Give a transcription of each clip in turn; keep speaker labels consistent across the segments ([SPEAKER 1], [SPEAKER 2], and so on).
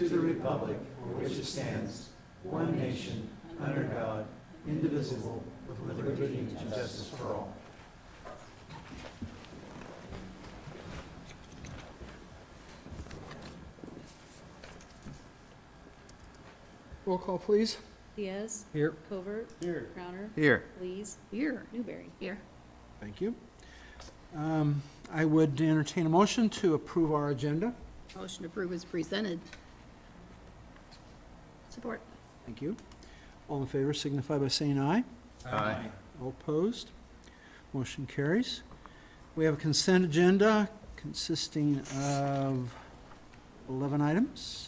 [SPEAKER 1] to the republic for which it stands, one nation, under God, indivisible, with liberty and justice for all.
[SPEAKER 2] Roll call, please.
[SPEAKER 3] Diaz.
[SPEAKER 2] Here.
[SPEAKER 3] Covert.
[SPEAKER 2] Here.
[SPEAKER 3] Crowner.
[SPEAKER 4] Here.
[SPEAKER 3] Lees.
[SPEAKER 5] Here.
[SPEAKER 3] Newberry.
[SPEAKER 5] Here.
[SPEAKER 2] Thank you. I would entertain a motion to approve our agenda.
[SPEAKER 5] Motion to approve is presented. Support.
[SPEAKER 2] Thank you. All in favor signify by saying aye.
[SPEAKER 4] Aye.
[SPEAKER 2] All opposed? Motion carries. We have a consent agenda consisting of 11 items.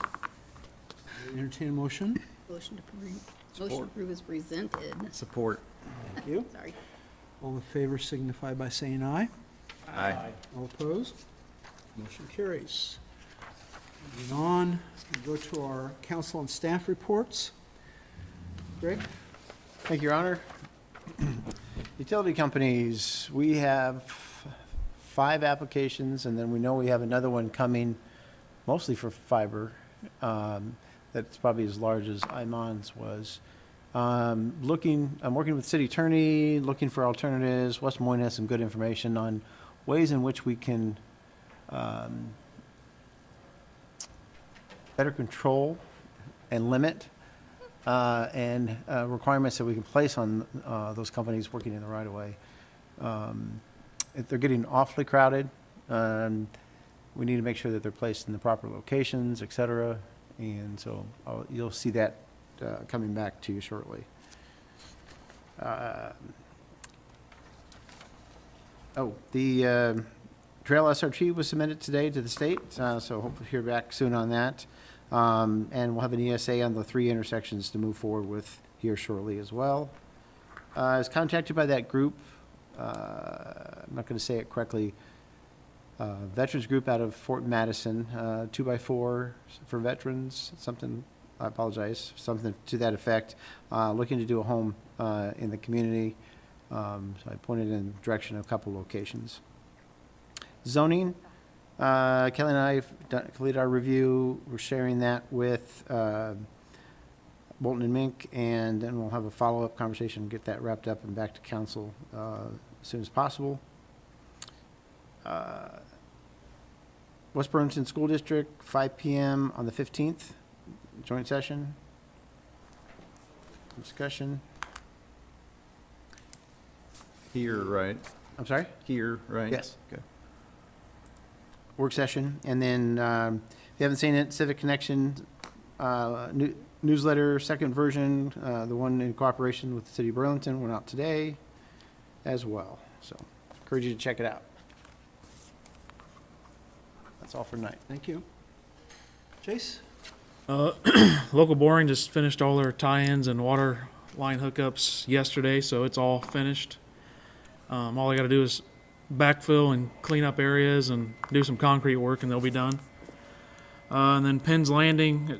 [SPEAKER 2] Entertain a motion.
[SPEAKER 5] Motion to approve is presented.
[SPEAKER 4] Support.
[SPEAKER 2] Thank you.
[SPEAKER 5] Sorry.
[SPEAKER 2] All in favor signify by saying aye.
[SPEAKER 4] Aye.
[SPEAKER 2] All opposed? Motion carries. Moving on, we go to our council and staff reports. Greg?
[SPEAKER 4] Thank you, Your Honor. Utility companies, we have 5 applications, and then we know we have another one coming, mostly for fiber. That's probably as large as Iman's was. I'm working with city attorney, looking for alternatives. West Des Moines has some good information on ways in which we can better control and limit and requirements that we can place on those companies working in the right of way. If they're getting awfully crowded, we need to make sure that they're placed in the proper locations, et cetera. And so you'll see that coming back to you shortly. The Trail SRT was submitted today to the state, so hopefully hear back soon on that. And we'll have an ESA on the 3 intersections to move forward with here shortly as well. I was contacted by that group, I'm not going to say it correctly, veterans group out of Fort Madison, 2x4 for veterans, something, I apologize, something to that effect, looking to do a home in the community. So I pointed in the direction of a couple locations. Zoning, Kelly and I have completed our review. We're sharing that with Bolton and Mink, and then we'll have a follow-up conversation, get that wrapped up and back to council as soon as possible. West Burlington School District, 5 p.m. on the 15th, joint session. Discussion.
[SPEAKER 6] Here, right?
[SPEAKER 4] I'm sorry?
[SPEAKER 6] Here, right?
[SPEAKER 4] Yes.
[SPEAKER 6] Okay.
[SPEAKER 4] Work session. And then, if you haven't seen it, Civic Connection newsletter, second version, the one in cooperation with the City of Burlington, went out today as well. So, encourage you to check it out. That's all for tonight.
[SPEAKER 2] Thank you. Chase?
[SPEAKER 7] Local boring just finished all their tie-ins and water line hookups yesterday, so it's all finished. All I got to do is backfill and clean up areas and do some concrete work, and they'll be done. And then Penn's Landing,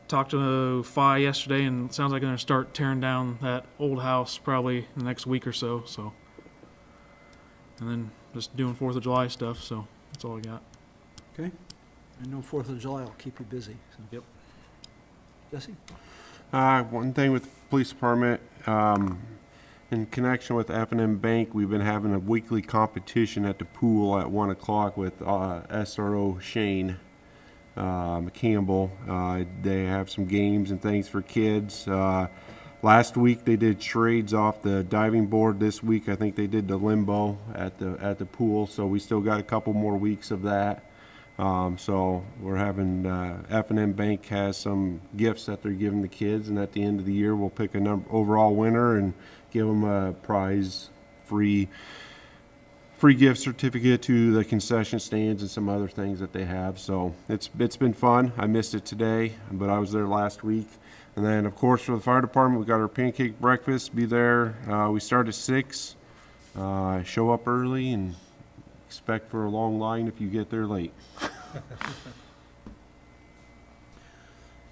[SPEAKER 7] talked to Phi yesterday, and it sounds like they're going to start tearing down that old house probably in the next week or so. And then just doing 4th of July stuff, so that's all I got.
[SPEAKER 2] Okay. I know 4th of July will keep you busy. So.
[SPEAKER 7] Yep.
[SPEAKER 2] Jesse?
[SPEAKER 8] One thing with the police department, in connection with F&M Bank, we've been having a weekly competition at the pool at 1 o'clock with SRO Shane Campbell. They have some games and things for kids. Last week they did charades off the diving board. This week I think they did the limbo at the pool. So we still got a couple more weeks of that. So we're having F&M Bank has some gifts that they're giving the kids, and at the end of the year we'll pick a overall winner and give them a prize free gift certificate to the concession stands and some other things that they have. So it's been fun. I missed it today, but I was there last week. And then of course for the fire department, we got our pancake breakfast. Be there. We start at 6. Show up early and expect for a long line if you get there late.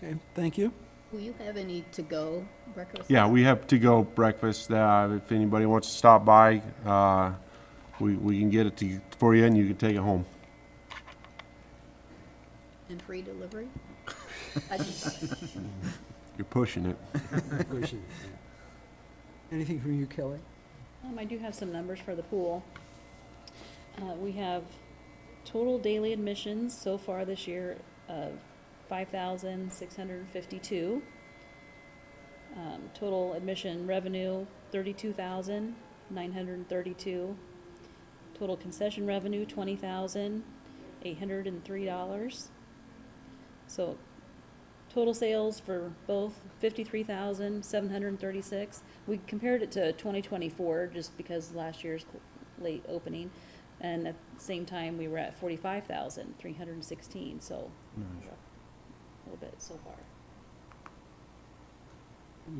[SPEAKER 2] Okay, thank you.
[SPEAKER 5] Will you have any to-go breakfast?
[SPEAKER 8] Yeah, we have to-go breakfast. If anybody wants to stop by, we can get it for you, and you can take it home.
[SPEAKER 5] And free delivery? I just-
[SPEAKER 8] You're pushing it.
[SPEAKER 2] Anything from you, Kelly?
[SPEAKER 3] I do have some numbers for the pool. We have total daily admissions so far this year of 5,652. Total admission revenue, 32,932. Total concession revenue, $20,803. So total sales for both, 53,736. We compared it to 2024 just because last year's late opening. And at the same time, we were at 45,316, so we're up a little bit so far.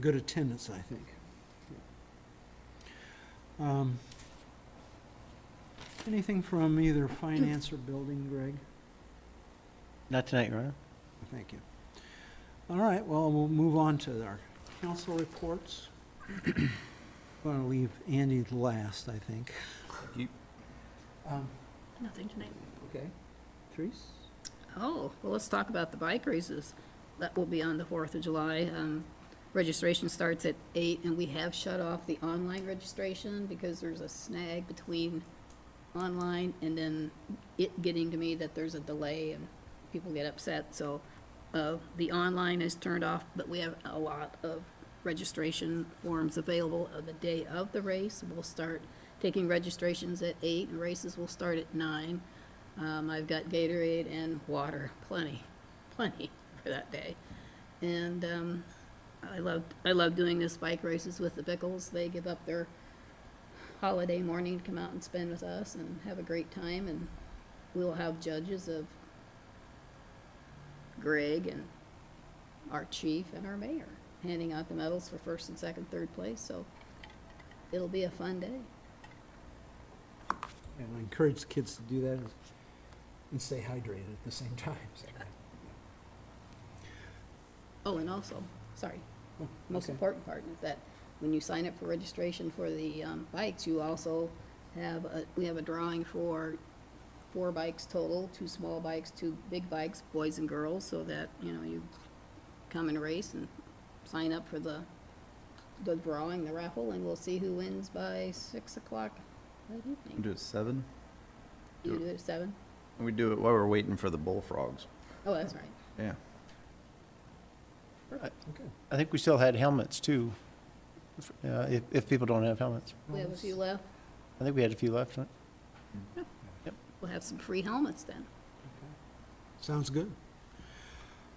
[SPEAKER 2] Good attendance, I think. Anything from either finance or building, Greg?
[SPEAKER 4] Not tonight, Your Honor.
[SPEAKER 2] Thank you. All right, well, we'll move on to our council reports. I'm going to leave Andy last, I think.
[SPEAKER 6] You-
[SPEAKER 5] Nothing tonight.
[SPEAKER 2] Okay. Therese?
[SPEAKER 5] Oh, well, let's talk about the bike races. That will be on the 4th of July. Registration starts at 8, and we have shut off the online registration because there's a snag between online and then it getting to me that there's a delay and people get upset. So the online is turned off, but we have a lot of registration forms available of the day of the race. We'll start taking registrations at 8, and races will start at 9. I've got Gatorade and water, plenty for that day. And I love doing this bike races with the Bickles. They give up their holiday morning to come out and spend with us and have a great time. And we'll have judges of Greg and our chief and our mayor handing out the medals for 1st and 2nd, 3rd place. So it'll be a fun day.
[SPEAKER 2] And I encourage the kids to do that and stay hydrated at the same time. So.
[SPEAKER 5] Oh, and also, sorry, most
[SPEAKER 2] Okay.
[SPEAKER 5] important part is that when you sign up for registration for the bikes, you also have, we have a drawing for 4 bikes total, 2 small bikes, 2 big bikes, boys and girls, so that, you come and race and sign up for the drawing, the raffle, and we'll see who wins by 6 o'clock that
[SPEAKER 6] We
[SPEAKER 5] evening.
[SPEAKER 6] do it 7.
[SPEAKER 5] You do it at 7?
[SPEAKER 6] We do it while we're waiting for the bullfrogs.
[SPEAKER 5] Oh, that's right.
[SPEAKER 6] Yeah.
[SPEAKER 4] I think we still had helmets, too, if people don't have helmets.
[SPEAKER 5] We have a few left.
[SPEAKER 4] I think we had a few left, right?
[SPEAKER 5] We'll have some free helmets then.
[SPEAKER 2] Sounds good.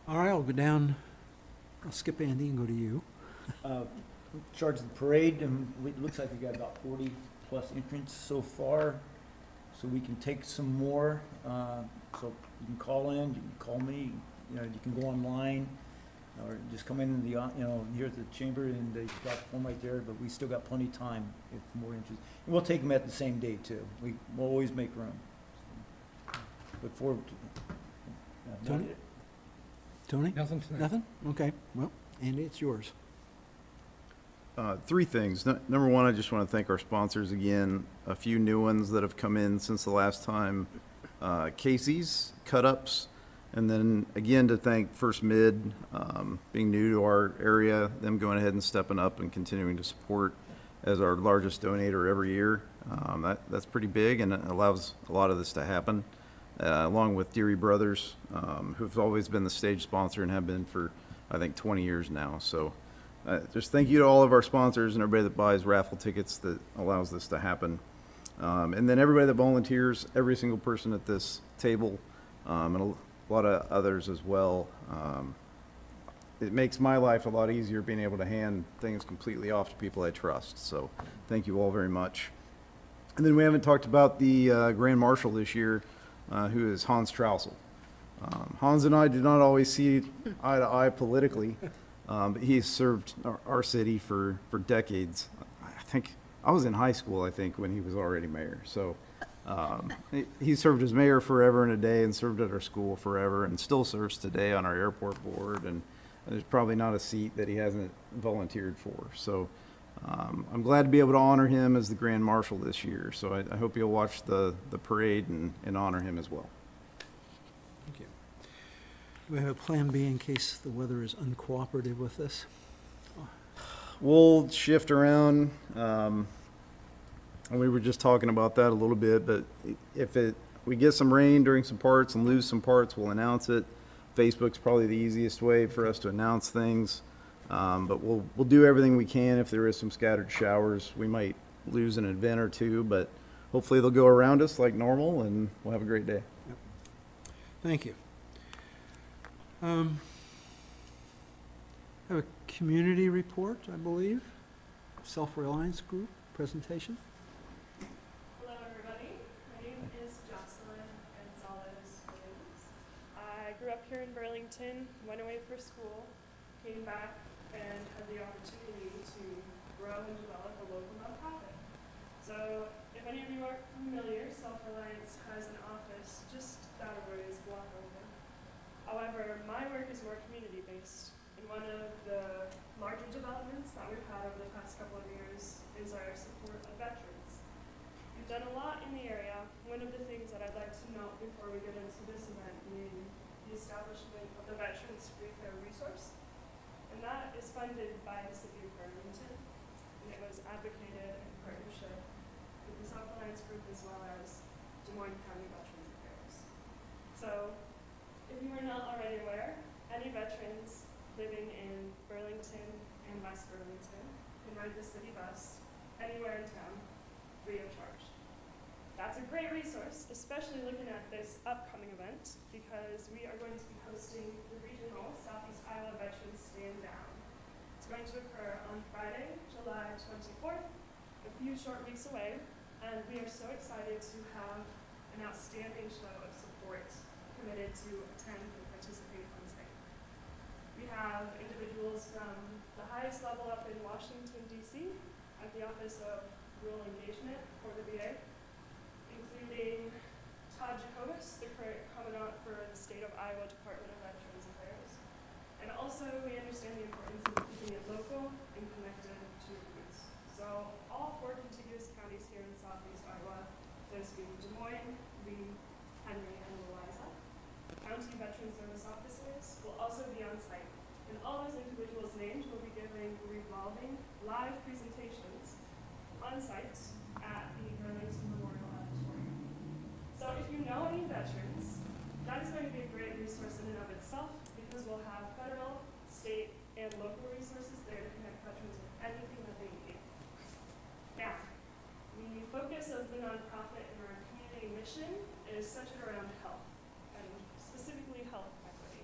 [SPEAKER 2] All right, I'll go down. I'll skip Andy and go to you.
[SPEAKER 9] Charge of the parade, and it looks like we got about 40-plus entrants so far, so we can take some more. So you can call in, you can call me, you can go online, or just come in the, here at the chamber, and they got the form right there, but we still got plenty of time if more interest. And we'll take them at the same day, too. We'll always make room. Look forward to it.
[SPEAKER 2] Tony? Tony?
[SPEAKER 9] Nothing tonight.
[SPEAKER 2] Nothing? Okay, well, Andy, it's yours.
[SPEAKER 6] 3 things. Number one, I just want to thank our sponsors again. A few new ones that have come in since the last time. Casey's, Cut Ups, and then again to thank First Mid, being new to our area, them going ahead and stepping up and continuing to support as our largest donator every year. That's pretty big, and it allows a lot of this to happen. Along with Deary Brothers, who've always been the stage sponsor and have been for, I think, 20 years now. So just thank you to all of our sponsors and everybody that buys raffle tickets that allows this to happen. And then everybody that volunteers, every single person at this table, and a lot of others as well. It makes my life a lot easier being able to hand things completely off to people I trust. So thank you all very much. And then we haven't talked about the Grand Marshal this year, who is Hans Troussel. Hans and I do not always see eye to eye politically, but he's served our city for decades. I think I was in high school, when he was already mayor. So he served as mayor forever and a day and served at our school forever and still serves today on our airport board. And there's probably not a seat that he hasn't volunteered for. So I'm glad to be able to honor him as the Grand Marshal this year. So I hope you'll watch the parade and honor him as well.
[SPEAKER 2] Thank you. we have a plan B in case the weather is uncooperative with this?
[SPEAKER 6] We'll shift around. And we were just talking about that a little bit, but if we get some rain during some parts and lose some parts, we'll announce it. Facebook's probably the easiest way for us to announce things. But we'll do everything we can. If there is some scattered showers, we might lose an event or two, but hopefully they'll go around us like normal and we'll have a great day.
[SPEAKER 2] Thank you. Have a community report, I believe, Self-Reliance Group presentation.
[SPEAKER 10] Hello, everybody. My name is Jocelyn Gonzalez Williams. I grew up here in Burlington, went away for school, came back, and had the opportunity to grow and develop a local nonprofit. So, if any of you are familiar, Self-Reliance has an office just down a ways, block over. However, my work is more community-based, and one of the larger developments that we've had over the past couple of years is our support of veterans. We've done a lot in the area. One of the things that I'd like to note before we get into this event being the establishment of the Veterans Free Care Resource, and that is funded by the City of Burlington, and it was advocated in partnership with the Self-Reliance Group as well as Des Moines County Veterans Affairs. So, if you are not already aware, any veterans living in Burlington and West Burlington can ride the city bus anywhere in town free of charge. That's a great resource, especially looking at this upcoming event, because we are going to be hosting the regional Southeast Iowa Veterans Stand Down. It's going to occur on Friday, July 24th, a few short weeks away, and we are so excited to have an outstanding show of support committed to attend and participate on site. We have individuals from the highest level up in Washington, D.C. at the Office of Rural Engagement for the VA, including Todd Jacobus, the current Commandant for the State of Iowa Department of Veterans Affairs. And also, we understand the importance of keeping it local and connected to the roots. So, all 4 contiguous counties here in Southeast Iowa, those being Des Moines, Lee, Henry, and Louisa, county veteran service officers will also be on site. And all those individuals' names will be giving revolving live presentations on site at the Burlington Memorial Auditorium. So if you know any veterans, that is going to be a great resource in and of itself, because we'll have federal, state, and local resources there to connect veterans with anything that they need. Now, the focus of the nonprofit and our community mission is centered around health, and specifically health equity.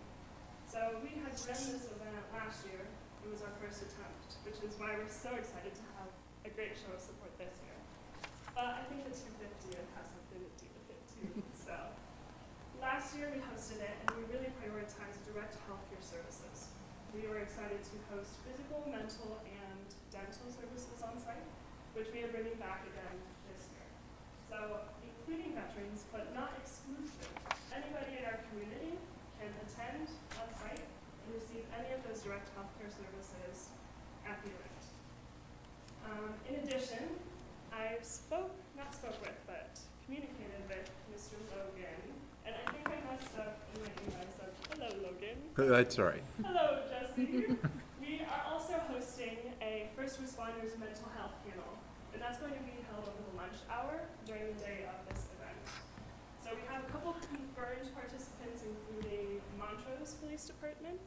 [SPEAKER 10] So we had run this event last year. It was our first attempt, which is why we're so excited to have a great show of support this year. But I think the 250 has something to do with it too. So last year we hosted it, and we really prioritized direct healthcare services. We were excited to host physical, mental, and dental services on site, which we are bringing back again this year. So including veterans, but not exclusive. Anybody in our community can attend on site and receive any of those direct healthcare services at the event. In addition, I communicated with Mr. Logan, and I think I messed up in my email. I said, hello, Logan.
[SPEAKER 8] That's all right.
[SPEAKER 10] Hello, Jesse. We are also hosting a first responders mental health panel, and that's going to be held over the lunch hour during the day of this event. So we have a couple confirmed participants, including Montrose Police Department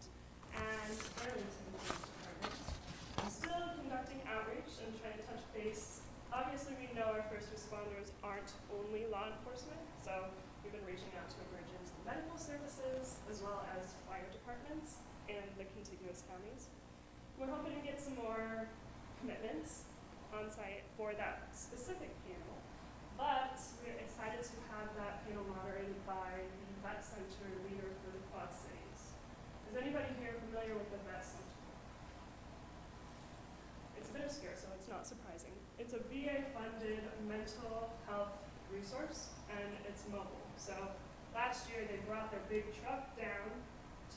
[SPEAKER 10] and Burlington Police Department. I'm still conducting outreach and trying to touch base. Obviously, we know our first responders aren't only law enforcement, so we've been reaching out to emergency medical services, as well as fire departments and the contiguous counties. We're hoping to get some more commitments on site for that specific panel, but we're excited to have that panel moderated by the Vet Center leader for the Quad Cities. Is anybody here familiar with the Vet Center? It's a bit obscure, so it's not surprising. It's a VA-funded mental health resource, and it's mobile. So last year, they brought their big truck down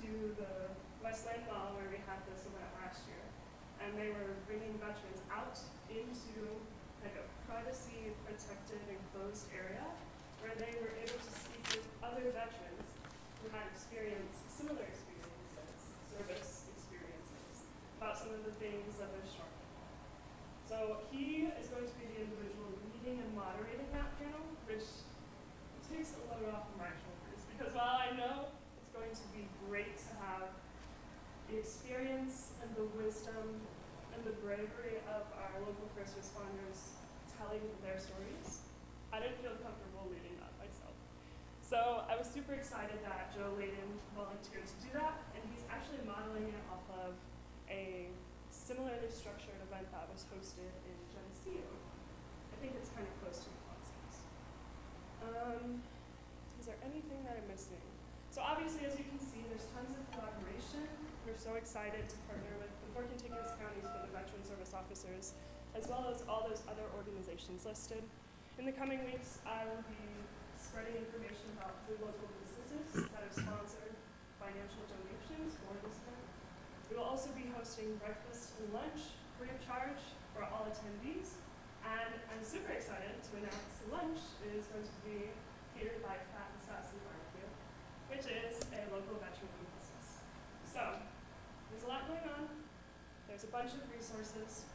[SPEAKER 10] to the Westland Mall where we had this event last year, and they were bringing veterans out into like a privacy-protected, enclosed area where they were able to speak with other veterans who who had similar experiences, service experiences, about some of the things that they're struggling with. So he is going to be the individual leading and moderating that panel, which takes a load off of my shoulders, because while I know it's going to be great to have the experience and the wisdom and the bravery of our local first responders telling their stories, I didn't feel comfortable leading that myself. So I was super excited that Joe Layden volunteered to do that, and he's actually modeling it off of a similarly structured event that was hosted in Geneseo. I think it's kind of close to the concepts. Is there anything that I'm missing? So obviously, as you can see, there's tons of collaboration. We're so excited to partner with the 4 contiguous counties for the Veteran Service Officers, as well as all those other organizations listed. In the coming weeks, I will be spreading information about the local businesses that have sponsored financial donations for this event. We will also be hosting breakfast and lunch free of charge for all attendees. And I'm super excited to announce the lunch is going to be catered by Fat and Sassy Barbecue, which is a local veteran-owned business. So, there's a lot going on. There's a bunch of resources.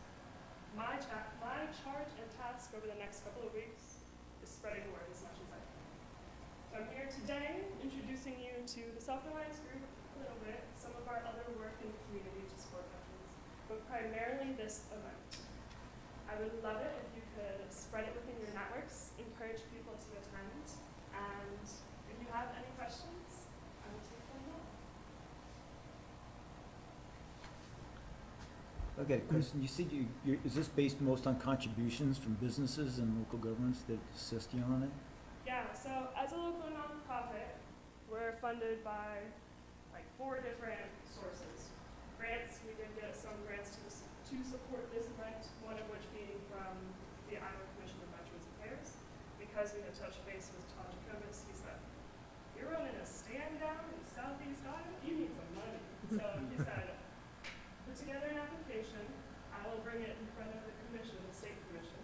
[SPEAKER 10] My charge and task over the next couple of weeks is spreading the word as much as I can. So I'm here today introducing you to the Self-Reliance Group a little bit, some of our other work in the community to support veterans, but primarily this event. I would love it if you could spread it within your networks, encourage people to attend, and if you have any questions, I will take them now.
[SPEAKER 9] Okay, question. You said is this based most on contributions from businesses and local governments that assist you on it?
[SPEAKER 10] Yeah, so as a local nonprofit, we're funded by like 4 different sources. Grants, we did get some grants to support this event, one of which being from the Iowa Commission of Veterans Affairs. Because we had touched base with Todd Jacobus, he said, "You're running a stand down in Southeast Iowa, you need some money." So he said, "Put together an application, I will bring it in front of the commission, the state commission."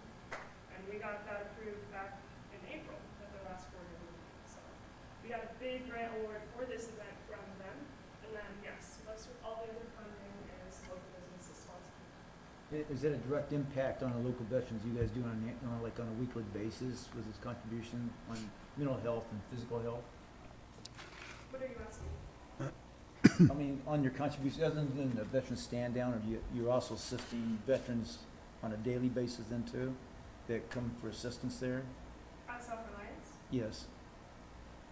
[SPEAKER 10] And we got that approved back in April at the last board meeting. So we got a big grant award for this event from them. And then, yes, most of all the other funding is local businesses sponsored.
[SPEAKER 9] Is it a direct impact on the local veterans? You guys do on a weekly basis with this contribution on mental health and physical health?
[SPEAKER 10] What are you asking?
[SPEAKER 9] I mean, on your contribution, other than the veteran stand down, or you're also assisting veterans on a daily basis then too, that come for assistance there?
[SPEAKER 10] At Self-Reliance?
[SPEAKER 9] Yes.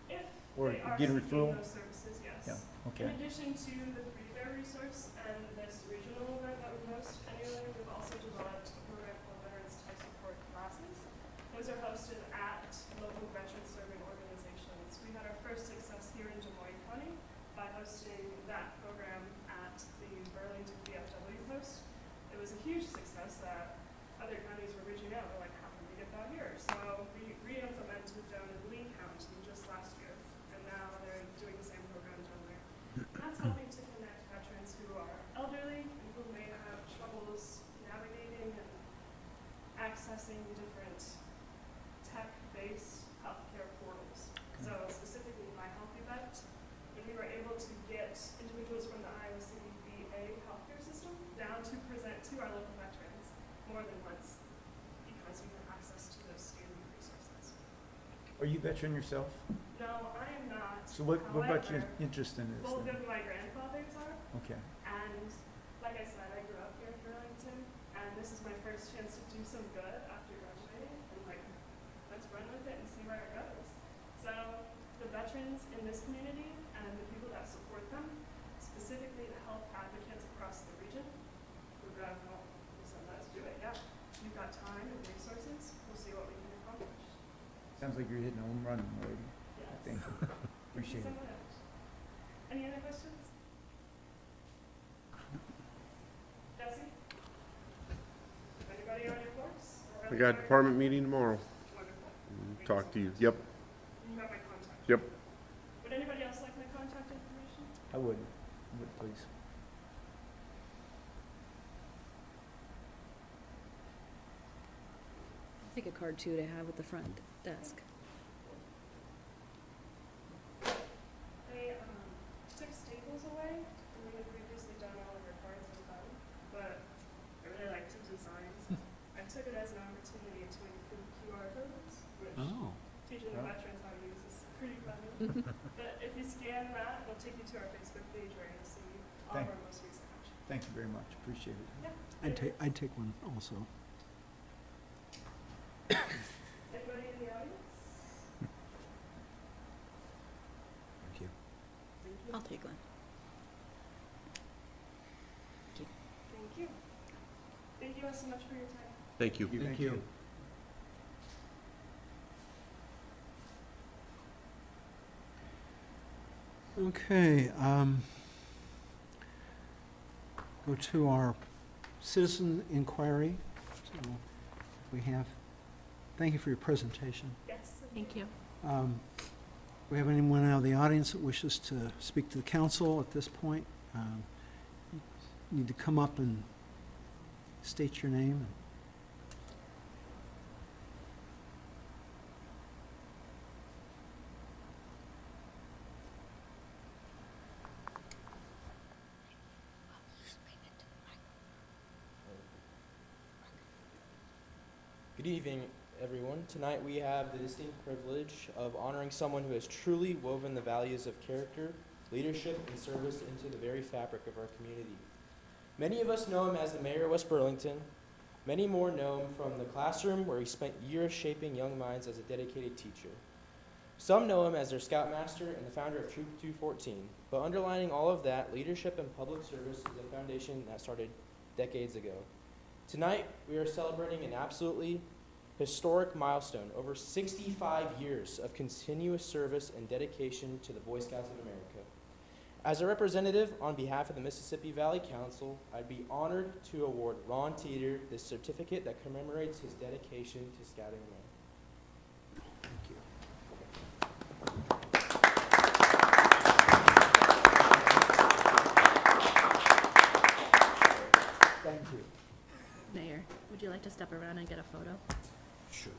[SPEAKER 10] If
[SPEAKER 9] Or
[SPEAKER 10] they are
[SPEAKER 9] get a
[SPEAKER 10] seeking
[SPEAKER 9] referral?
[SPEAKER 10] those services, yes.
[SPEAKER 9] Yeah, okay.
[SPEAKER 10] In addition to the Free Bear resource and this regional event that we host annually, we've also developed a program called Veterans Tech Support Classes. Those are hosted at local veteran serving organizations. We had our first success here in Des Moines County by hosting that program at the Burlington VFW post. It was a huge success that other counties were reaching out. They're like, how can we get that here? So we re-implemented down in Lee County just last year, and now they're doing the same program down there. And that's helping to connect veterans who are elderly and who may have troubles navigating and accessing different tech-based healthcare portals. So specifically My Healthy Vet, when we were able to get individuals from the Iowa City VA healthcare system down to present to our local veterans more than once because we have access to those standard resources.
[SPEAKER 9] Are you veteran yourself?
[SPEAKER 10] No, I am not.
[SPEAKER 9] So what about your
[SPEAKER 10] However,
[SPEAKER 9] interest in this
[SPEAKER 10] both
[SPEAKER 9] then?
[SPEAKER 10] of my grandfathers are,
[SPEAKER 9] Okay.
[SPEAKER 10] and like I said, I grew up here in Burlington, and this is my first chance to do some good after graduating, and like, let's run with it and see where it goes. So the veterans in this community and the people that support them, specifically the health advocates across the region, we've got, well, we said, let's do it, yeah. We've got time and resources, we'll see what we can accomplish.
[SPEAKER 9] Sounds like you're hitting a home run, lady.
[SPEAKER 10] Yes.
[SPEAKER 9] Thank you. Appreciate it.
[SPEAKER 10] Thank you so much. Any other questions? Jesse? Anybody on your force? Or
[SPEAKER 8] I got a
[SPEAKER 10] other-
[SPEAKER 8] department meeting tomorrow.
[SPEAKER 10] Wonderful. Thank
[SPEAKER 8] Talk to
[SPEAKER 10] so
[SPEAKER 8] you.
[SPEAKER 10] much.
[SPEAKER 8] Yep,
[SPEAKER 10] You got my contact.
[SPEAKER 8] yep.
[SPEAKER 10] Would anybody else like my contact information?
[SPEAKER 9] I would, please.
[SPEAKER 3] Take a card too to have at the front desk.
[SPEAKER 10] Any But if you scan that, it'll take you to our Facebook page where you'll see all of
[SPEAKER 9] Thank-
[SPEAKER 10] our most recent action.
[SPEAKER 9] Thank you very much, appreciate it.
[SPEAKER 10] Yeah.
[SPEAKER 2] I'd take one also.
[SPEAKER 10] Anybody in the audience?
[SPEAKER 2] Thank you.
[SPEAKER 10] Thank you.
[SPEAKER 5] I'll take one.
[SPEAKER 10] Thank you. Thank you all so much for your time.
[SPEAKER 8] Thank you.
[SPEAKER 9] Thank you.
[SPEAKER 2] Okay, go to our citizen inquiry. So we have, thank you for your presentation.
[SPEAKER 10] Yes.
[SPEAKER 5] Thank you.
[SPEAKER 2] We have anyone out of the audience that wishes to speak to the council at this point? You need to come up and state your name.
[SPEAKER 11] Good evening, everyone. Tonight we have the distinct privilege of honoring someone who has truly woven the values of character, leadership, and service into the very fabric of our community. Many of us know him as the mayor of West Burlington. Many more know him from the classroom where he spent years shaping young minds as a dedicated teacher. Some know him as their scoutmaster and the founder of Troop 214, but underlining all of that, leadership and public service is a foundation that started decades ago. Tonight, we are celebrating an absolutely historic milestone, over 65 years of continuous service and dedication to the Boy Scouts of America. As a representative on behalf of the Mississippi Valley Council, I'd be honored to award Ron Teeter this certificate that commemorates his dedication to Scouting America.
[SPEAKER 2] Thank you.
[SPEAKER 9] Thank you.
[SPEAKER 3] Mayor, would you like to step around and get a photo?
[SPEAKER 2] Sure.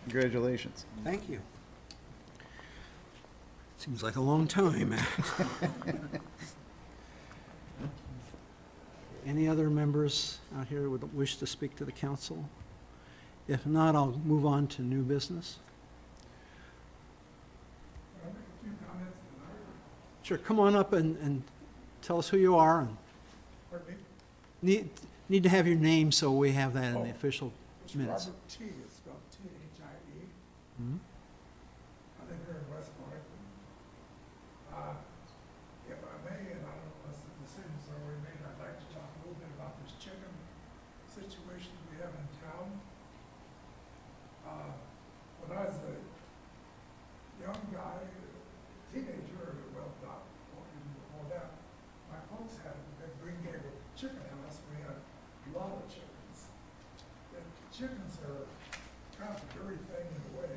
[SPEAKER 6] Congratulations.
[SPEAKER 2] Thank you. Seems like a long time. Any other members out here would wish to speak to the council? If not, I'll move on to new business. Sure, come on up and tell us who you are. And need to have your name so we have that in the official minutes.
[SPEAKER 12] Robert T. It's spelled T-H-I-E.
[SPEAKER 2] Mhm.
[SPEAKER 12] I live here in West Burlington. If I may, and I don't know if the decisions are already made, I'd like to talk a little bit about this chicken situation we have in town. When I was a young guy, teenager, well, not even before that, my folks had a big Green Gable chicken house. We had a lot of chickens. And chickens are kind of a dirty thing in a way.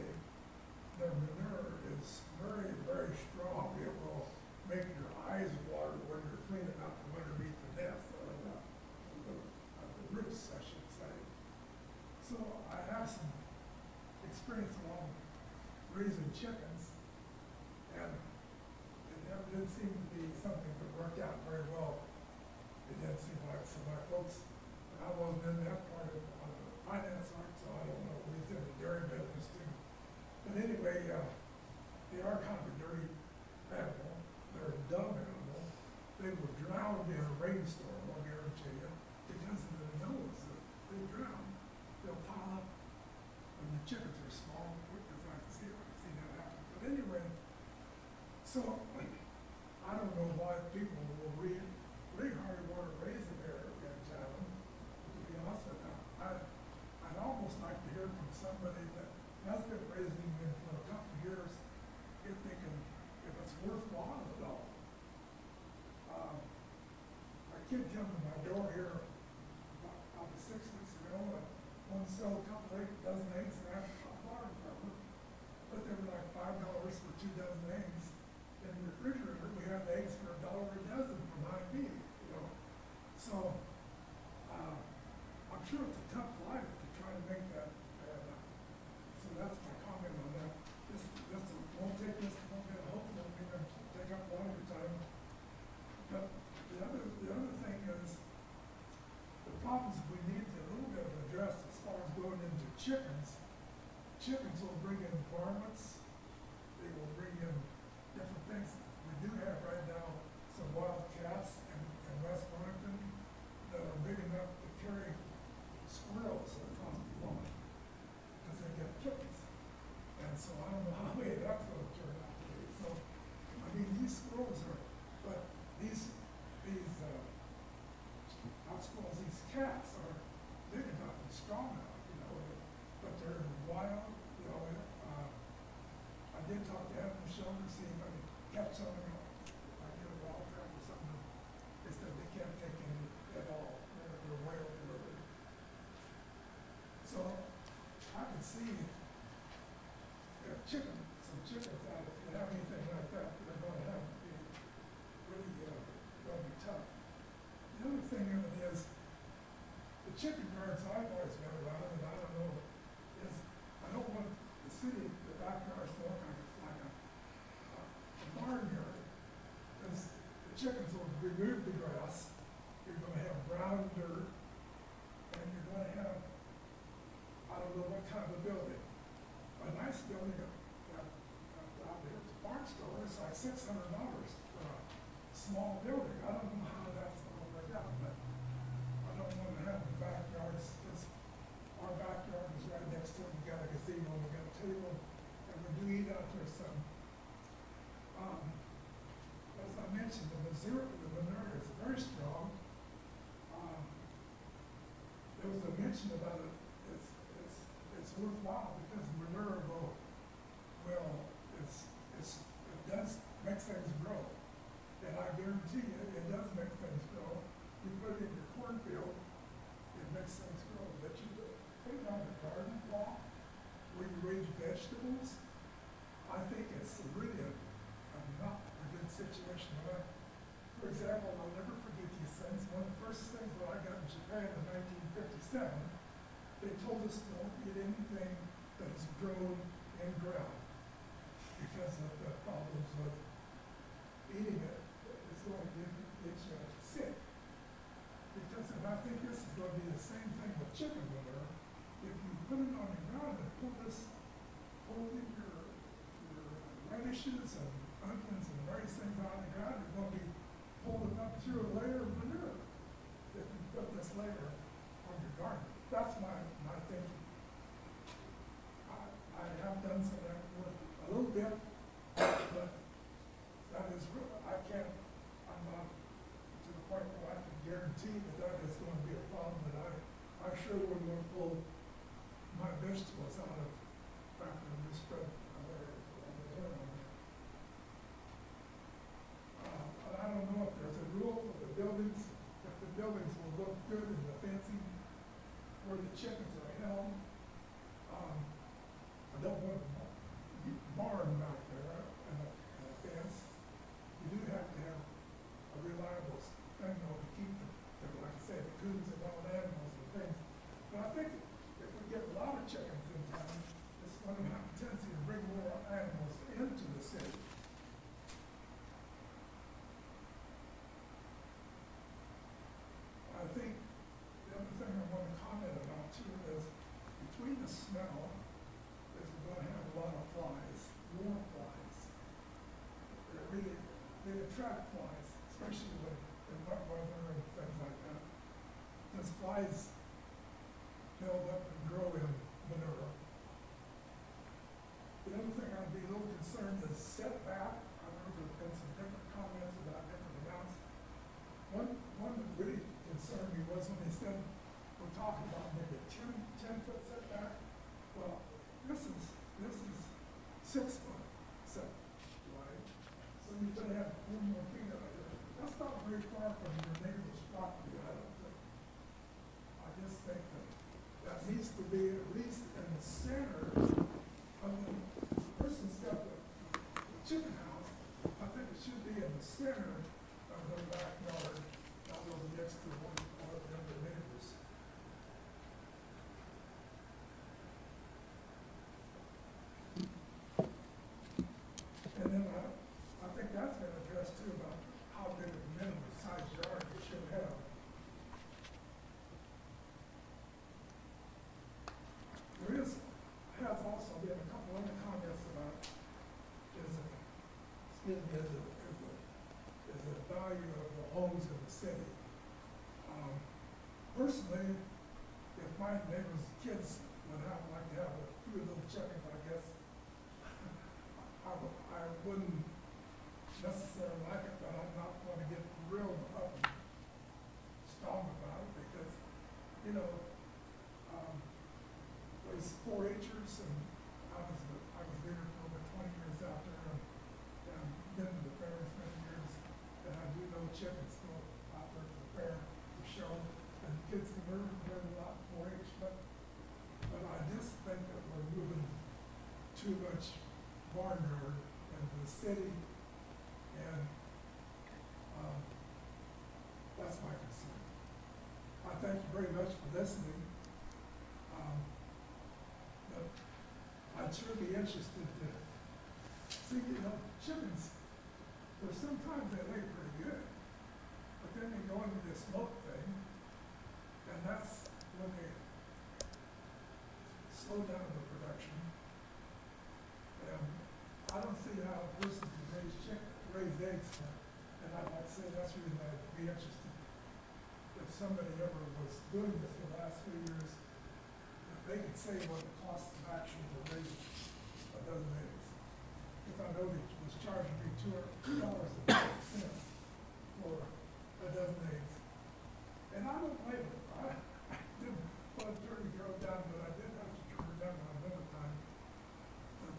[SPEAKER 12] Their manure is very, very strong. It will make your eyes water when you're cleaning out from underneath the nest, or the roots, I should say. So I have some experience along raising chickens, and it never did seem to be something that worked out very well. It didn't seem like, so my folks, I wasn't in that part of the finance arm, so I don't know, we was in the dairy business too. But anyway, they are kind of a dirty animal. They're a dumb animal. They were drowned in a rainstorm, I'll guarantee you, because of the nose. They drown. They'll pile up when the chickens are small, quick as I can see it. I've seen that happen. But anyway, so I don't know why people will really hard want to raise them here in town. To be honest with you, I'd almost like to hear from somebody that has been raising them for a company kid came to my door here about 6 weeks ago, and wanted to sell a couple dozen eggs, and I asked a farm farmer, but they were like $5 for 2 dozen eggs. In the refrigerator, we had eggs for $1 a dozen from Hy-Vee, you know. So, I'm sure it's a tough life to try to make that, so that's my comment on that. This won't take this, won't be, hopefully won't be gonna take up a lot of your time. But the other thing is, the problems we need to a little bit of address as far as going into chickens. Chickens will bring in varmints, they will bring in different things. We do have right now some wild cats in West Burlington that are big enough to carry squirrels across the lawn, because they get chickens. And so I don't know how that's going to turn out to be. So, I mean, these squirrels are, but these not squirrels, these cats are big enough and strong enough, you know, but they're wild, you know. I did talk to Adam Sheldon to see if I could catch something, if I get a wild trap or something. They said they can't take any at all. They're way overloaded. So I can see some chickens out. If you have anything like that, they're going to have to be really going to be tough. The other thing of it is, the chicken yards I've always been around, and I don't know, is I don't want the city, the backyards to look like a barnyard, because the chickens will remove the grass, you're going to have brown dirt, and you're going to have, I don't know what kind of a building. A nice building out there at the farm store is like $600 for a small building. I don't know how that's going to work out, but I don't want to have the backyards, because our backyard is right next to it. We got a gazebo, we got a table, and we do eat out there some. As I mentioned, the manure is very strong. There was a mention about it. It's worthwhile because manure it does make things grow. And I guarantee you, it does make things grow. You put it in your cornfield, it makes things grow. But you put it on the garden plot where you raise vegetables, I think it's really not a good situation. For example, I'll never forget these things. One of the first things that I got in Japan in 1957, they told us don't eat anything that is grown in ground because of the problems with eating it. It's going to get you sick. Because, and I think this is going to be the same thing with chicken manure. If you put it on the ground and pull your radishes and onions and various things out of the ground, you're going to be pulling up through a layer of manure if you put this layer on your garden. That's my thinking. I have done some of that work a little bit, but that is real. I'm not to the point where I can guarantee that is going to be a problem that I sure wouldn't want to pull my vegetables out of after we spread manure on there. But I don't know if there's a rule for the buildings, if the buildings will look good in the fencing where the chickens are held. I don't want a barn back there and a fence. You do have to have a reliable thing though to keep like I said, the coons and all the animals and things. But I think if we get a lot of chickens in town, it's going to have a tendency to bring more animals into the city. I think the other thing I want to comment about too is between the smell is we're going to have a lot of flies, more flies. They attract flies, especially in wet weather and things like that. Because flies build up and grow in manure. The other thing I'd be a little concerned is setback. I know there's been some different comments about different amounts. One that really concerned me was when they said we're talking about maybe a 10-foot setback. Well, this is 6 foot setback, right? So you're going to have 4 more feet out of there. That's not very far from your neighbor's property, I don't think. I just think that that needs to be at least in the center of the person's got the chicken house. I think it should be in the center of their backyard, not over next to one of the other neighbors. And then I think that's been addressed too, about how big a minimum size yard you should have. There has also been a couple other comments about, is the value of the homes in the city. Personally, if my neighbor's kids would like to have a few little chickens, I guess, I wouldn't necessarily like it, but I'm not going to get real up and strong about it because, you know, there's 4-H'ers and I was there for over 20 years out there and been to the fairs many years, and I do know chickens go out there to the fair to show, and kids can learn a lot 4-H, but I just think that we're moving too much barnyard into the city, and that's my concern. I thank you very much for listening. But I'd sure be interested to see, you know, chickens, there's sometimes they lay pretty good, but then they go into this smoke thing, and that's when they slow down the production. And I don't see how a person can raise eggs, and I'd like to say that's really I'd be interested. If somebody ever was doing this for the last few years, if they could say what it costs them actually to raise a dozen eggs. If I know they was charging me $2.50 for a dozen eggs. And I don't blame them. I didn't want to turn the girl down, but I did have to turn her down on another time. But,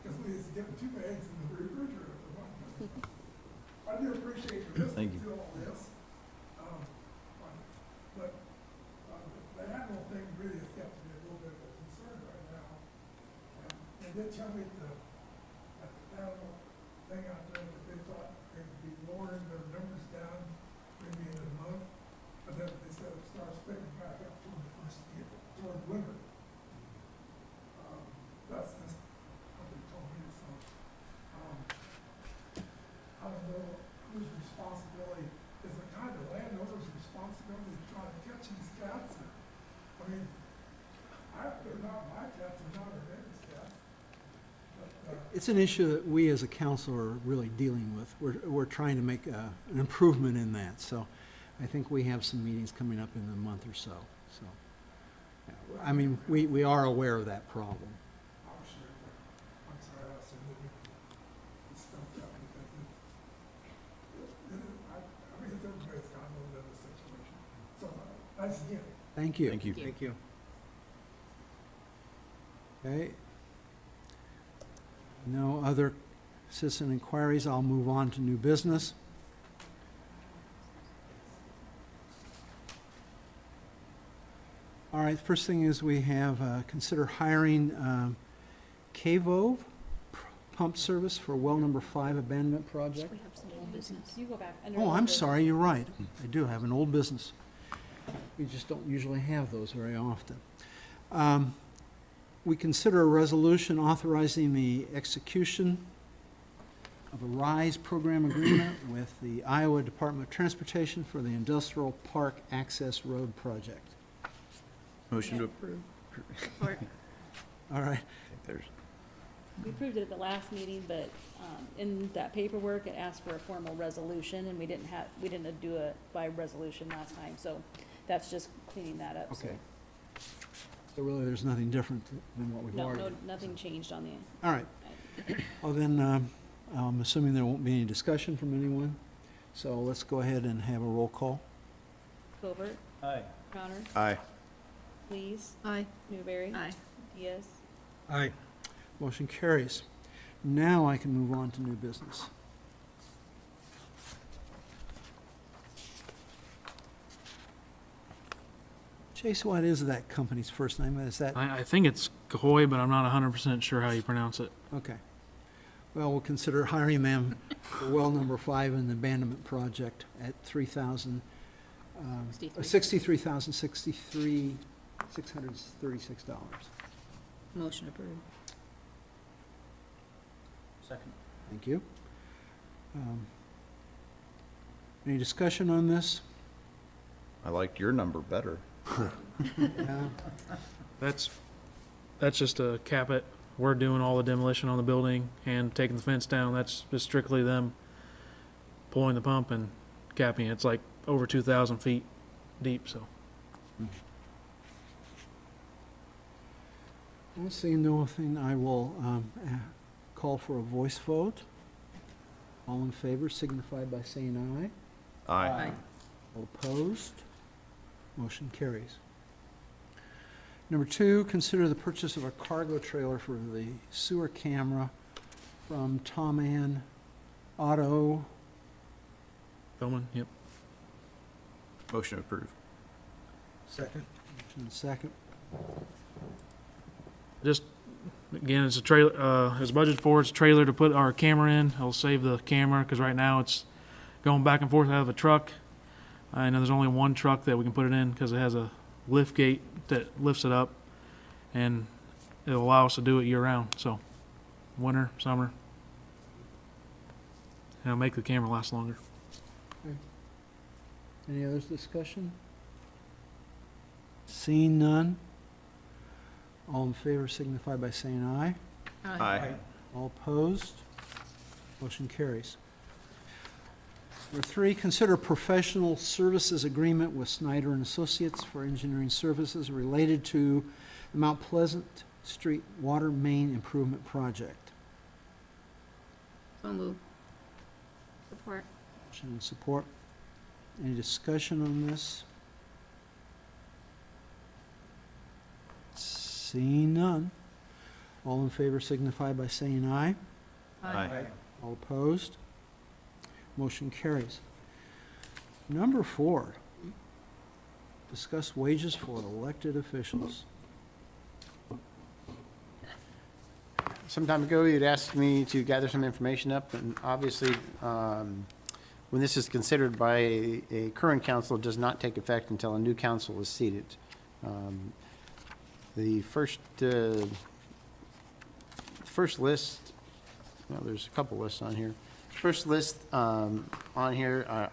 [SPEAKER 12] because we was getting 2 eggs in the refrigerator for one. I do appreciate your listening to all this. But the animal thing really has got to be a little bit of a concern right now. And they did tell me at the animal thing out there that they thought they would be lowering their numbers down maybe in a month, but then they said it starts picking back up toward winter. That's just what they told me. So I don't know whose responsibility is the kind of landowner's responsibility to try to catch these cats. I mean, they're not my cats, they're not our neighbor's cats. But,
[SPEAKER 2] It's an issue that we as a council are really dealing with. We're trying to make an improvement in that. So I think we have some meetings coming up in a month or so. So, yeah, I mean, we are aware of that problem.
[SPEAKER 12] I'm sure, I'm sorry, I said that it stumped up because I mean, everybody's got a little bit of a situation. So, thanks again.
[SPEAKER 2] Thank you.
[SPEAKER 6] Thank you.
[SPEAKER 2] Thank you. Okay. No other citizen inquiries. I'll move on to new business. All right, first thing is we have consider hiring KVOV pump service for well number 5 abandonment project.
[SPEAKER 3] We have some old business. You go back. under
[SPEAKER 2] Oh,
[SPEAKER 3] old
[SPEAKER 2] I'm
[SPEAKER 3] business.
[SPEAKER 2] sorry, you're right. I do have an old business. We just don't usually have those very often. We consider a resolution authorizing the execution of a RISE program agreement with the Iowa Department of Transportation for the Industrial Park Access Road Project.
[SPEAKER 6] Motion to
[SPEAKER 5] Approve.
[SPEAKER 2] All right,
[SPEAKER 6] There's,
[SPEAKER 3] We approved it at the last meeting, but in that paperwork, it asked for a formal resolution, and we didn't do it by resolution last time, so that's just cleaning that up. so.
[SPEAKER 2] okay. So really, there's nothing different than what we've
[SPEAKER 3] No,
[SPEAKER 2] already.
[SPEAKER 3] nothing changed on the,
[SPEAKER 2] All right. Well, then, I'm assuming there won't be any discussion from anyone. So let's go ahead and have a roll call.
[SPEAKER 3] Covert,
[SPEAKER 9] Aye.
[SPEAKER 3] Crowner,
[SPEAKER 6] aye.
[SPEAKER 3] Lees,
[SPEAKER 5] Aye.
[SPEAKER 3] Newberry.
[SPEAKER 5] Aye.
[SPEAKER 3] Diaz.
[SPEAKER 2] Aye. Motion carries. Now I can move on to new business. Jason, what is that company's first name? Is that,
[SPEAKER 7] I think it's Cahoy, but I'm not 100% sure how you pronounce it.
[SPEAKER 2] okay. Well, we'll consider hiring them for well number 5 in the abandonment project at $63,636.
[SPEAKER 5] Motion approved.
[SPEAKER 9] Second.
[SPEAKER 2] Thank you. Any discussion on this?
[SPEAKER 6] I liked your number better.
[SPEAKER 7] That's just a cap it. We're doing all the demolition on the building and taking the fence down. That's just strictly them pulling the pump and capping it. It's like over 2,000 feet deep, so.
[SPEAKER 2] Well, seeing no thing, I will call for a voice vote. All in favor signify by saying aye.
[SPEAKER 6] Aye.
[SPEAKER 2] All opposed? Motion carries. Number 2, consider the purchase of a cargo trailer for the sewer camera from Tom Ann Auto.
[SPEAKER 7] Billman, yep.
[SPEAKER 6] Motion approved.
[SPEAKER 9] Second.
[SPEAKER 2] Motion and second.
[SPEAKER 7] Just, again, it's a trailer, it's budgeted for, it's a trailer to put our camera in. It'll save the camera, because right now it's going back and forth out of a truck. I know there's only one truck that we can put it in, because it has a lift gate that lifts it up, and it'll allow us to do it year-round, so winter, summer. And it'll make the camera last longer.
[SPEAKER 2] Any other discussion? Seeing none. All in favor signify by saying aye.
[SPEAKER 6] Aye.
[SPEAKER 2] All opposed? Motion carries. Number 3, consider professional services agreement with Snyder and Associates for engineering services related to the Mount Pleasant Street Water Main Improvement Project.
[SPEAKER 5] So moved.
[SPEAKER 3] Support.
[SPEAKER 2] Motion and support. Any discussion on this? Seeing none. All in favor signify by saying aye.
[SPEAKER 6] Aye.
[SPEAKER 2] All opposed? Motion carries. Number 4, discuss wages for elected officials.
[SPEAKER 4] Some time ago, you'd asked me to gather some information up, and obviously, when this is considered by a current council, it does not take effect until a new council is seated. The first list, well, there's a couple lists on here. First list on here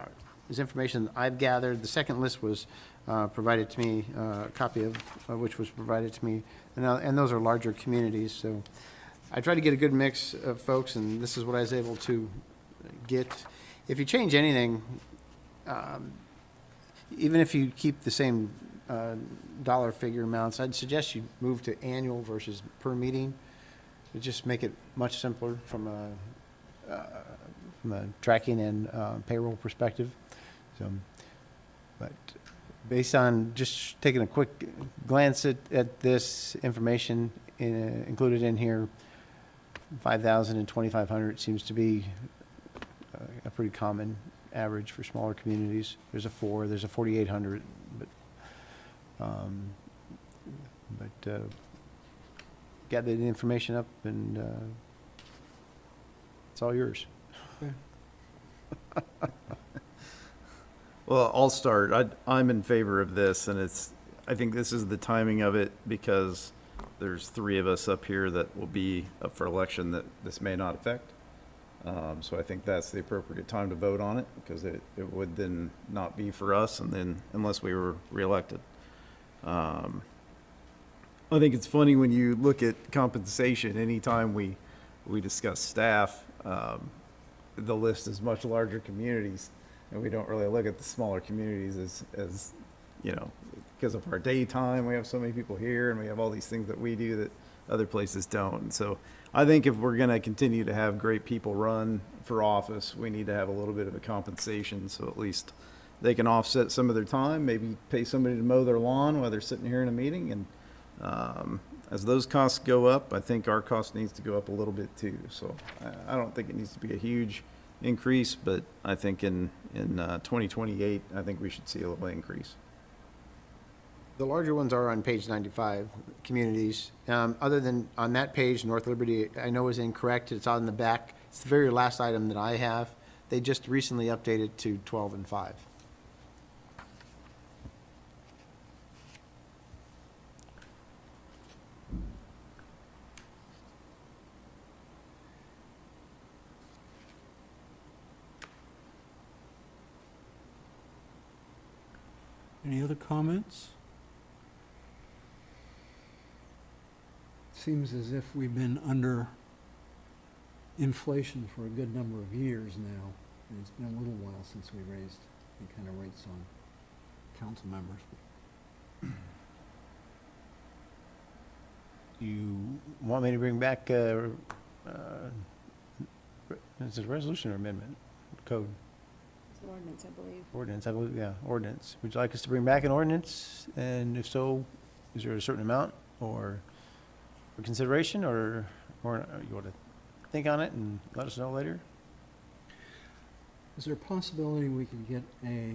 [SPEAKER 4] is information that I've gathered. The second list was provided to me, a copy of which was provided to me, and those are larger communities. So I tried to get a good mix of folks, and this is what I was able to get. If you change anything, even if you keep the same dollar figure amounts, I'd suggest you move to annual versus per meeting. It just make it much simpler from a tracking and payroll perspective. So, but based on just taking a quick glance at this information included in here, 5,000 and 2,500 seems to be a pretty common average for smaller communities. There's a 4,800, but gather the information up, and it's all yours.
[SPEAKER 6] Well, I'll start. I'm in favor of this, and I think this is the timing of it, because there's 3 of us up here that will be up for election that this may not affect. So I think that's the appropriate time to vote on it, because it would then not be for us, and then unless we were reelected. I think it's funny when you look at compensation, anytime we discuss staff, the list is much larger communities, and we don't really look at the smaller communities as you know, because of our daytime, we have so many people here, and we have all these things that we do that other places don't. And so I think if we're going to continue to have great people run for office, we need to have a little bit of a compensation, so at least they can offset some of their time, maybe pay somebody to mow their lawn while they're sitting here in a meeting. And as those costs go up, I think our cost needs to go up a little bit too. So I don't think it needs to be a huge increase, but I think in 2028, I think we should see a little increase.
[SPEAKER 4] The larger ones are on page 95, communities. Other than on that page, North Liberty, I know is incorrect. It's on the back. It's the very last item that I have. They just recently updated to 12 and 5.
[SPEAKER 2] Any other comments? Seems as if we've been under inflation for a good number of years now, and it's been a little while since we raised any kind of rates on council members.
[SPEAKER 4] You want me to bring back, is it a resolution or amendment? Code?
[SPEAKER 3] It's an ordinance, I believe.
[SPEAKER 4] Ordinance, I believe, yeah, ordinance. Would you like us to bring back an ordinance? And if so, is there a certain amount or for consideration, or you want to think on it and let us know later?
[SPEAKER 2] Is there a possibility we could get a,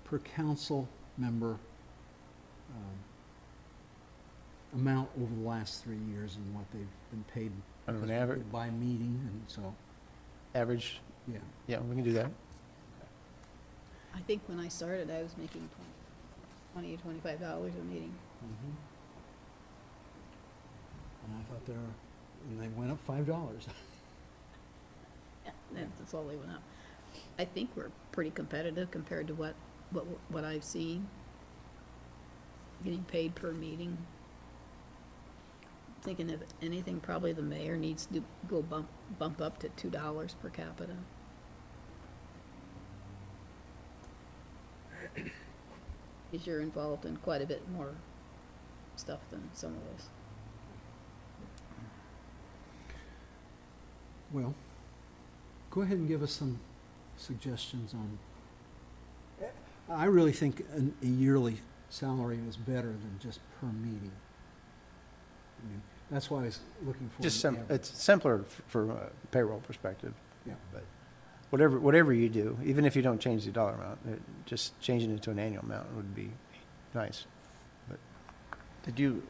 [SPEAKER 2] per council member, amount over the last 3 years and what they've been paid?
[SPEAKER 4] Kind of an average,
[SPEAKER 2] By meeting, and so,
[SPEAKER 4] average,
[SPEAKER 2] yeah.
[SPEAKER 4] yeah, we can do that.
[SPEAKER 5] I think when I started, I was making $20 to $25 a meeting.
[SPEAKER 2] Mhm. And I thought and they went up $5.
[SPEAKER 5] Yeah, that's all they went up. I think we're pretty competitive compared to what I've seen. Getting paid per meeting. Thinking if anything, probably the mayor needs to go bump up to $2 per capita. Because you're involved in quite a bit more stuff than some of us.
[SPEAKER 2] Well, go ahead and give us some suggestions on, I really think a yearly salary is better than just per meeting. I mean, that's why I was looking for.
[SPEAKER 4] Just
[SPEAKER 2] an average.
[SPEAKER 4] it's simpler for a payroll perspective.
[SPEAKER 2] Yeah.
[SPEAKER 4] But whatever you do, even if you don't change the dollar amount, just changing it to an annual amount would be nice. But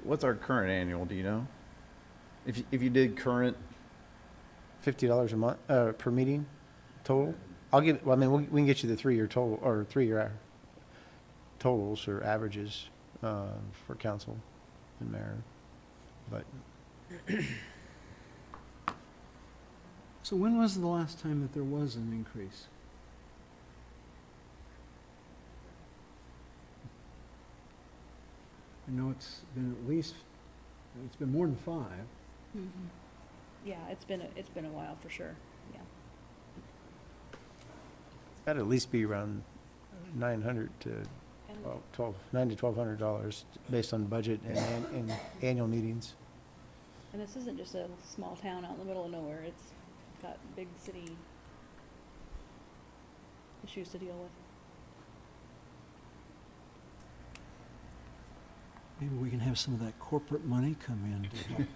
[SPEAKER 6] What's our current annual, do you know? If you did current,
[SPEAKER 4] $50 a month, per meeting total? We can get you the 3-year total, or 3-year totals or averages, for council and mayor, but.
[SPEAKER 2] So when was the last time that there was an increase? I know it's been it's been more than 5.
[SPEAKER 3] Mm-hmm. Yeah, it's been a while for sure, yeah.
[SPEAKER 4] It's got to at least be around $900 to $900 to $1,200 based on budget and annual meetings.
[SPEAKER 3] And this isn't just a small town out in the middle of nowhere, it's got big city issues to deal with.
[SPEAKER 2] Maybe we can have some of that corporate money come in to help.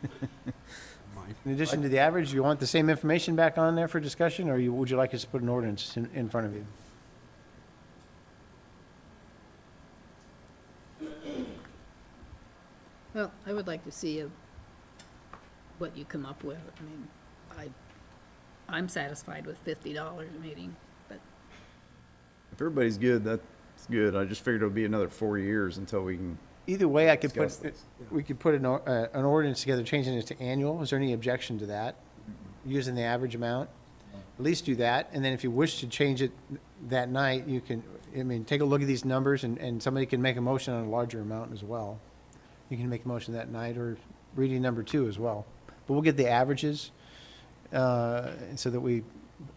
[SPEAKER 4] In addition to the average, you want the same information back on there for discussion, or would you like us to put an ordinance in front of you?
[SPEAKER 5] Well, I would like to see what you come up with. I mean, I'm satisfied with $50 a meeting, but
[SPEAKER 6] if everybody's good, that's good. I just figured it would be another 4 years until we can.
[SPEAKER 4] Either way,
[SPEAKER 6] Discuss
[SPEAKER 4] we could put an ordinance together, changing it to annual. Is there any objection to that? Using the average amount? At least do that, and then if you wish to change it that night, you can, take a look at these numbers, and somebody can make a motion on a larger amount as well. You can make a motion that night, or reading number 2 as well. But we'll get the averages, so that we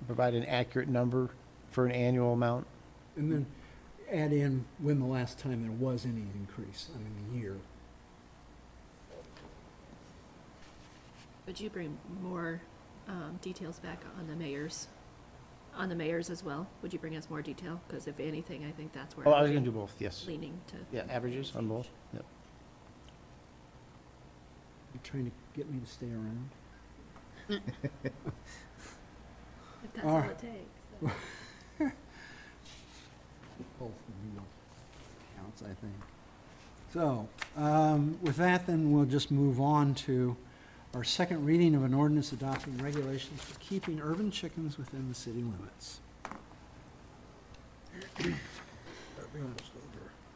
[SPEAKER 4] provide an accurate number for an annual amount.
[SPEAKER 2] And then add in when the last time there was any increase, a year.
[SPEAKER 13] Would you bring more details back on the mayors as well? Would you bring us more detail? Because if anything, I think that's where.
[SPEAKER 4] Oh, I was going to do both, yes.
[SPEAKER 13] Leaning to.
[SPEAKER 4] Yeah, averages on both, yep.
[SPEAKER 2] You trying to get me to stay around?
[SPEAKER 13] If that's all it takes. So.
[SPEAKER 2] Both would be well. else, I think. So, with that, then we'll just move on to our second reading of an ordinance adopting regulations for keeping urban chickens within the city limits.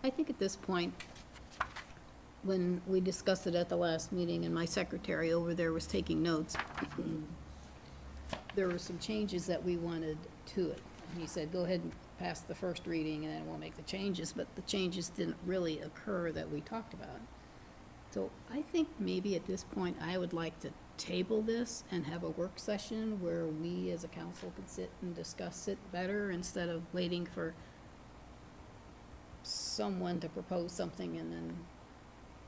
[SPEAKER 5] I think at this point, when we discussed it at the last meeting and my secretary over there was taking notes, there were some changes that we wanted to it. And he said, go ahead and pass the first reading and then we'll make the changes, but the changes didn't really occur that we talked about. So I think maybe at this point, I would like to table this and have a work session where we as a council could sit and discuss it better instead of waiting for someone to propose something and then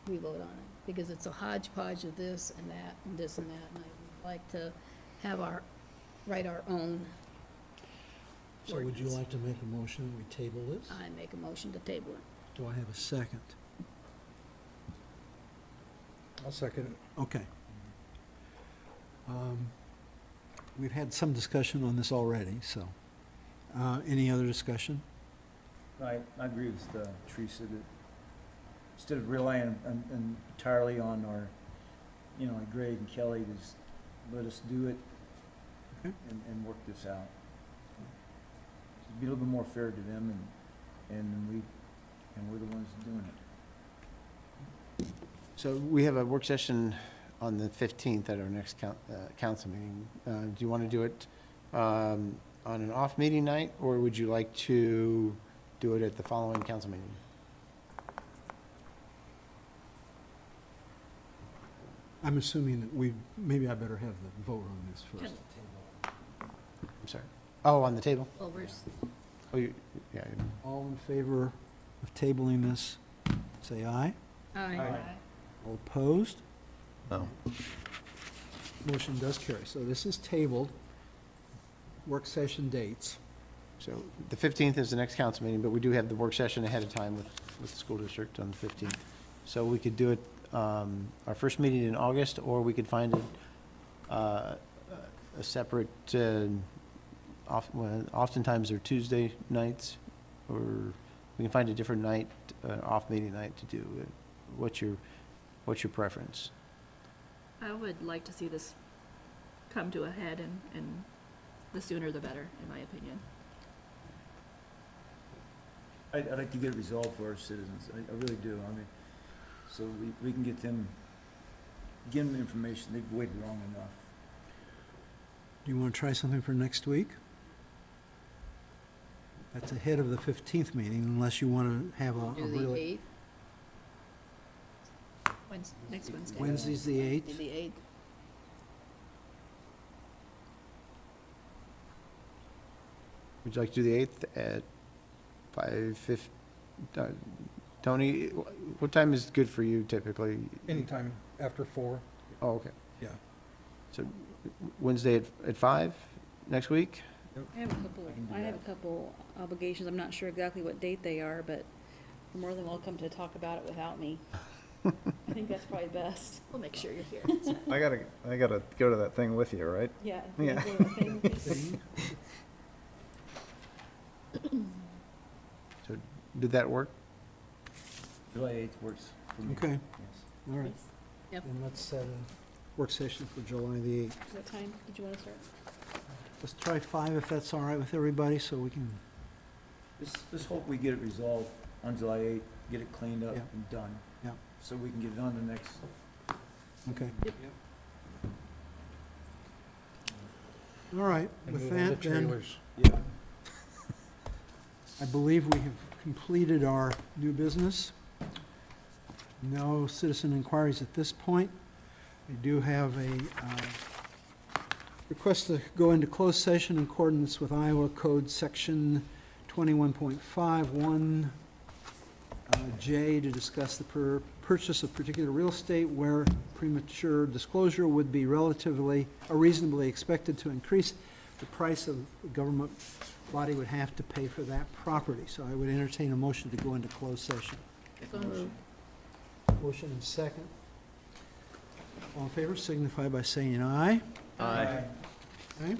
[SPEAKER 5] we vote on it. Because it's a hodgepodge of this and that and this and that, and I'd like to have write our own.
[SPEAKER 2] So would you
[SPEAKER 5] ordinance.
[SPEAKER 2] like to make a motion, we table this?
[SPEAKER 5] I make a motion to table it.
[SPEAKER 2] Do I have a second?
[SPEAKER 1] I'll second it.
[SPEAKER 2] Okay. We've had some discussion on this already, so, any other discussion?
[SPEAKER 9] I agree with Teresa that instead of relying entirely on our, Greg and Kelly, just let us do it
[SPEAKER 2] Okay.
[SPEAKER 9] and work this out. Be a little bit more fair to them and we're the ones doing it.
[SPEAKER 4] So we have a work session on the 15th at our next council meeting. Do you want to do it on an off meeting night, or would you like to do it at the following council meeting?
[SPEAKER 2] I'm assuming that maybe I better have the vote on this first.
[SPEAKER 4] I'm sorry. Oh, on the table?
[SPEAKER 5] Well,
[SPEAKER 4] Oh, yeah.
[SPEAKER 2] All in favor of tabling this, say aye.
[SPEAKER 5] Aye.
[SPEAKER 2] All opposed?
[SPEAKER 6] No.
[SPEAKER 2] Motion does carry. So this is tabled. Work session dates.
[SPEAKER 4] So the 15th is the next council meeting, but we do have the work session ahead of time with the school district on the 15th. So we could do it, our first meeting in August, or we could find a separate, oftentimes they're Tuesday nights, or we can find a different night, off meeting night to do it. What's your preference?
[SPEAKER 13] I would like to see this come to a head, and the sooner the better, in my opinion.
[SPEAKER 9] I'd like to get it resolved for our citizens. I really do. I mean, so we can give them information. They've waited long enough.
[SPEAKER 2] Do you want to try something for next week? That's ahead of the 15th meeting, unless you want to have a
[SPEAKER 5] Do the
[SPEAKER 2] really...
[SPEAKER 5] 8th?
[SPEAKER 13] Next Wednesday.
[SPEAKER 2] Wednesday's the 8th.
[SPEAKER 5] The 8th.
[SPEAKER 4] Would you like to do the 8th at 5:50? Tony, what time is good for you typically?
[SPEAKER 1] Anytime after 4.
[SPEAKER 4] Oh, okay.
[SPEAKER 1] Yeah.
[SPEAKER 4] So Wednesday at 5 next week?
[SPEAKER 3] I have a couple obligations. I'm not sure exactly what date they are, but you're more than welcome to talk about it without me. I think that's probably best.
[SPEAKER 13] We'll make sure you're here.
[SPEAKER 6] I gotta go to that thing with you, right?
[SPEAKER 3] Yeah.
[SPEAKER 6] Yeah.
[SPEAKER 4] So did that work?
[SPEAKER 9] July 8th works for me.
[SPEAKER 2] Okay,
[SPEAKER 9] Yes.
[SPEAKER 2] all right.
[SPEAKER 5] Yep.
[SPEAKER 2] Then let's set a work session for July the 8th.
[SPEAKER 3] What time did you want to start?
[SPEAKER 2] Let's try 5 if that's all right with everybody, so we can,
[SPEAKER 9] Let's hope we get it resolved on July 8th, get it cleaned up
[SPEAKER 2] Yeah.
[SPEAKER 9] and done.
[SPEAKER 2] Yeah.
[SPEAKER 9] So we can get it on the next.
[SPEAKER 2] okay. All right, with that then,
[SPEAKER 9] Yeah.
[SPEAKER 2] I believe we have completed our new business. No citizen inquiries at this point. We do have a request to go into closed session in accordance with Iowa Code Section 21.51 J to discuss the purchase of particular real estate where premature disclosure would be reasonably expected to increase the price of the government body would have to pay for that property. So I would entertain a motion to go into closed session.
[SPEAKER 5] So moved.
[SPEAKER 2] Motion and second. All in favor signify by saying aye.
[SPEAKER 9] Aye.
[SPEAKER 2] Aye.